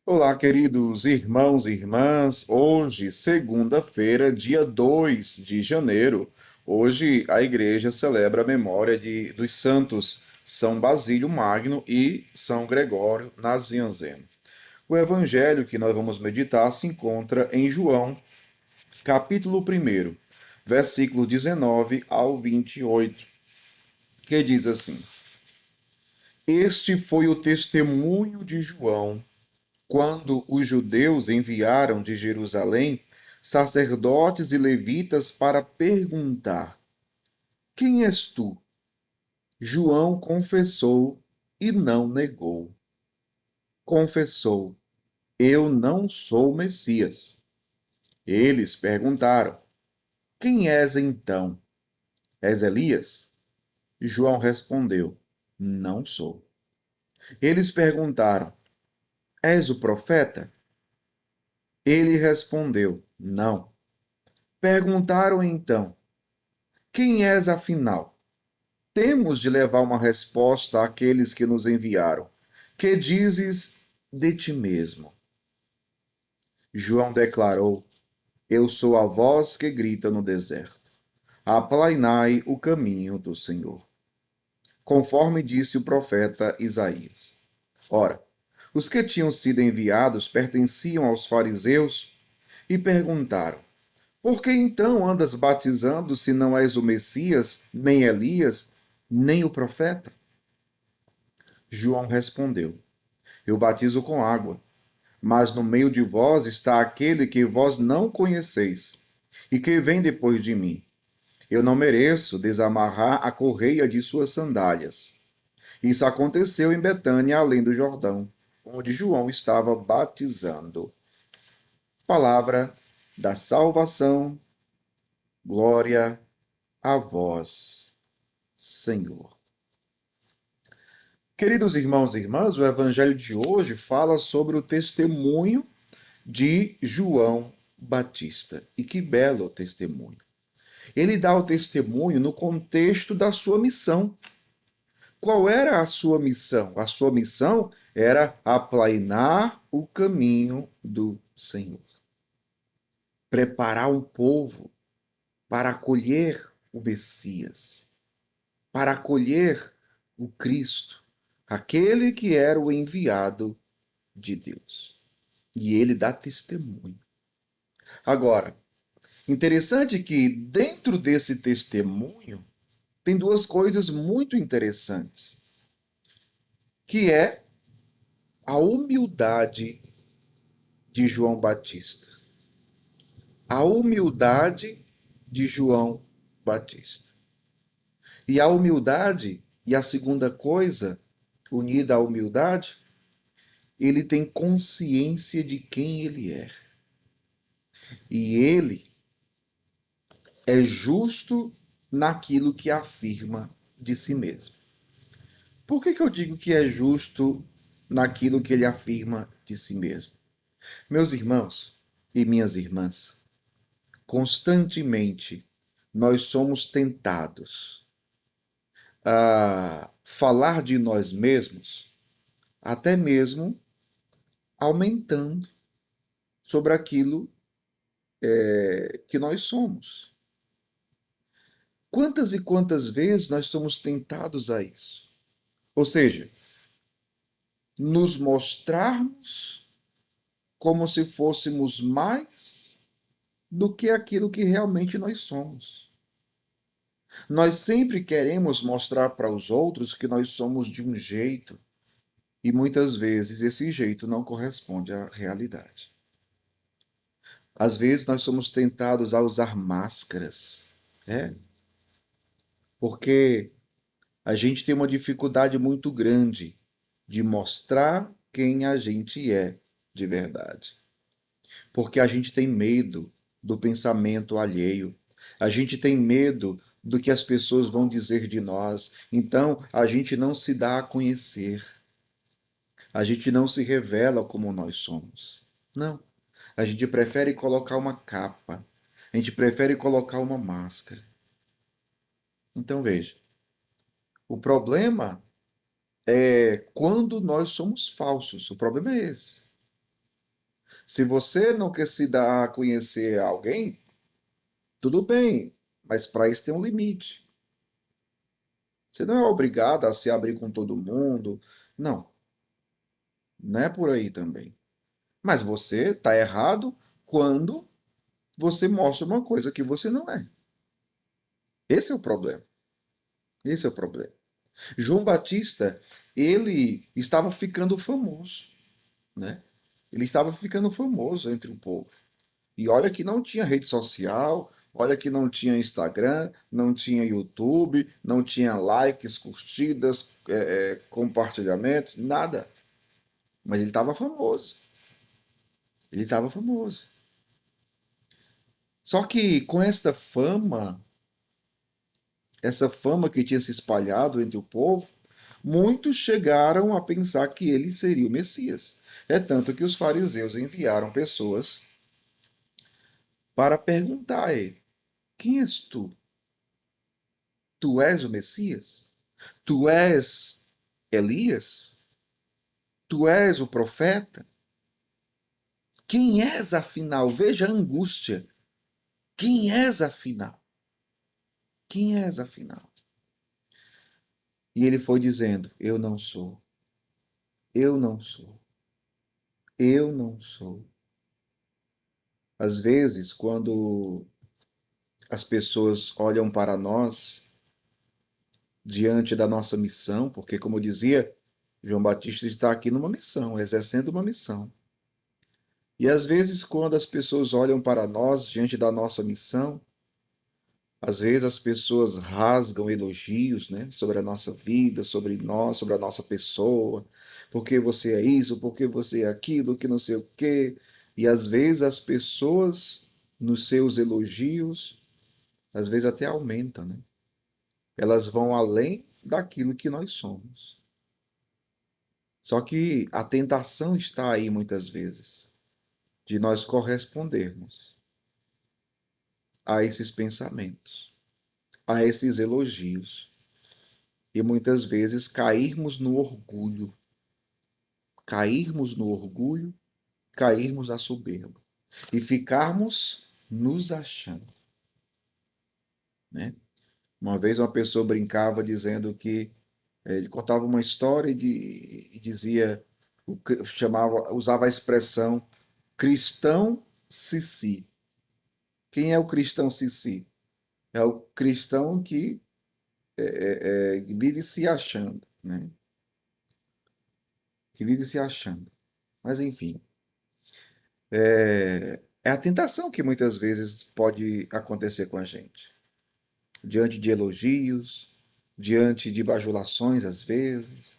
Olá, queridos irmãos e irmãs. Hoje, segunda-feira, dia 2 de janeiro. Hoje a igreja celebra a memória dos santos São Basílio Magno e São Gregório Nazianzeno. O evangelho que nós vamos meditar se encontra em João, capítulo 1, versículo 19 ao 28, que diz assim: Este foi o testemunho de João quando os judeus enviaram de Jerusalém sacerdotes e levitas para perguntar: Quem és tu? João confessou e não negou. Confessou: Eu não sou o Messias. Eles perguntaram: Quem és então? És Elias? João respondeu: Não sou. Eles perguntaram: És o profeta? Ele respondeu: Não. Perguntaram então: Quem és afinal? Temos de levar uma resposta àqueles que nos enviaram. Que dizes de ti mesmo? João declarou: Eu sou a voz que grita no deserto. Aplainai o caminho do Senhor. Conforme disse o profeta Isaías. Ora, os que tinham sido enviados pertenciam aos fariseus e perguntaram: Por que então andas batizando se não és o Messias, nem Elias, nem o profeta? João respondeu: Eu batizo com água, mas no meio de vós está aquele que vós não conheceis, e que vem depois de mim. Eu não mereço desamarrar a correia de suas sandálias. Isso aconteceu em Betânia, além do Jordão, onde João estava batizando. Palavra da salvação, glória a vós, Senhor. Queridos irmãos e irmãs, o evangelho de hoje fala sobre o testemunho de João Batista. E que belo testemunho! Ele dá o testemunho no contexto da sua missão. Qual era a sua missão? A sua missão era aplainar o caminho do Senhor, preparar um povo para acolher o Messias, para acolher o Cristo, aquele que era o enviado de Deus. E ele dá testemunho. Agora, interessante que dentro desse testemunho tem duas coisas muito interessantes, que é a humildade de João Batista. A humildade de João Batista. E a humildade, e a segunda coisa, unida à humildade, ele tem consciência de quem ele é. E ele é justo naquilo que afirma de si mesmo. Por que eu digo que é justo naquilo que ele afirma de si mesmo? Meus irmãos e minhas irmãs, constantemente nós somos tentados a falar de nós mesmos, até mesmo aumentando sobre aquilo que nós somos. Quantas e quantas vezes nós somos tentados a isso? Ou seja, nos mostrarmos como se fôssemos mais do que aquilo que realmente nós somos. Nós sempre queremos mostrar para os outros que nós somos de um jeito e muitas vezes esse jeito não corresponde à realidade. Às vezes nós somos tentados a usar máscaras, né? Porque a gente tem uma dificuldade muito grande de mostrar quem a gente é de verdade. Porque a gente tem medo do pensamento alheio. A gente tem medo do que as pessoas vão dizer de nós. Então, a gente não se dá a conhecer. A gente não se revela como nós somos. Não. A gente prefere colocar uma capa. A gente prefere colocar uma máscara. Então, veja. O problema é quando nós somos falsos. O problema é esse. Se você não quer se dar a conhecer a alguém, tudo bem, mas para isso tem um limite. Você não é obrigado a se abrir com todo mundo. Não, não é por aí também. Mas você está errado quando você mostra uma coisa que você não é. Esse é o problema. Esse é o problema. João Batista, ele estava ficando famoso, né? Ele estava ficando famoso entre o povo. E olha que não tinha rede social, olha que não tinha Instagram, não tinha YouTube, não tinha likes, curtidas, compartilhamentos, nada. Mas ele estava famoso. Ele estava famoso. Só que com essa fama que tinha se espalhado entre o povo, muitos chegaram a pensar que ele seria o Messias. É tanto que os fariseus enviaram pessoas para perguntar a ele: quem és tu? Tu és o Messias? Tu és Elias? Tu és o profeta? Quem és afinal? Veja a angústia. Quem és afinal? Quem és afinal? E ele foi dizendo: eu não sou, eu não sou, eu não sou. Às vezes, quando as pessoas olham para nós diante da nossa missão, porque, como eu dizia, João Batista está aqui numa missão, exercendo uma missão. E às vezes, quando as pessoas olham para nós diante da nossa missão, às vezes as pessoas rasgam elogios, né, sobre a nossa vida, sobre nós, sobre a nossa pessoa, porque você é isso, porque você é aquilo, que não sei o quê. E às vezes as pessoas, nos seus elogios, às vezes até aumentam, né? Elas vão além daquilo que nós somos. Só que a tentação está aí muitas vezes de nós correspondermos a esses pensamentos, a esses elogios e muitas vezes cairmos no orgulho, cairmos na soberba e ficarmos nos achando, né? Uma vez uma pessoa brincava dizendo que ele contava uma história e dizia, usava a expressão cristão sissi. Quem é o cristão sissi? É o cristão que vive se achando, né? Que vive se achando. Mas enfim, é a tentação que muitas vezes pode acontecer com a gente. Diante de elogios, diante de bajulações às vezes,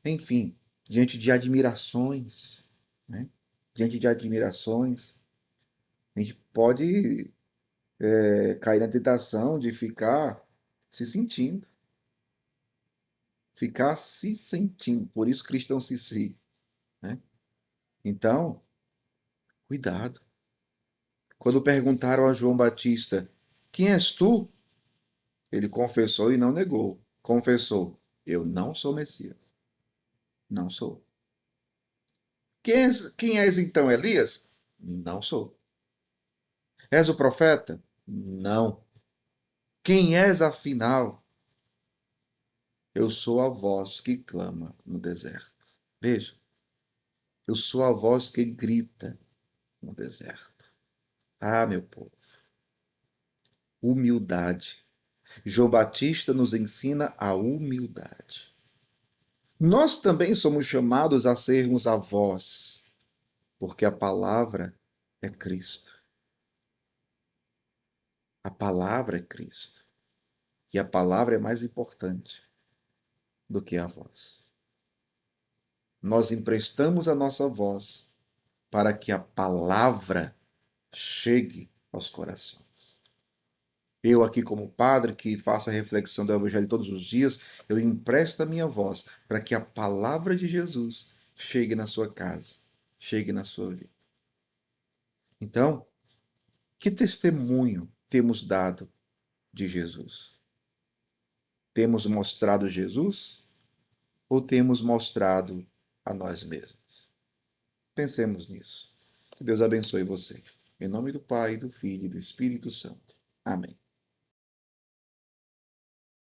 enfim, diante de admirações, né? Diante de admirações, a gente pode cair na tentação de se sentindo, ficar se sentindo. Por isso cristão se, né? Então, cuidado. Quando perguntaram a João Batista, quem és tu? Ele confessou e não negou. Confessou, eu não sou Messias. Não sou. Quem és então, Elias? Não sou. És o profeta? Não. Quem és afinal? Eu sou a voz que clama no deserto. Veja, eu sou a voz que grita no deserto. Ah, meu povo, humildade. João Batista nos ensina a humildade. Nós também somos chamados a sermos a voz, porque a palavra é Cristo. A palavra é Cristo. E a palavra é mais importante do que a voz. Nós emprestamos a nossa voz para que a palavra chegue aos corações. Eu aqui como padre que faço a reflexão do Evangelho todos os dias, eu empresto a minha voz para que a palavra de Jesus chegue na sua casa, chegue na sua vida. Então, que testemunho temos dado de Jesus? Temos mostrado Jesus ou temos mostrado a nós mesmos? Pensemos nisso. Que Deus abençoe você. Em nome do Pai, do Filho e do Espírito Santo. Amém.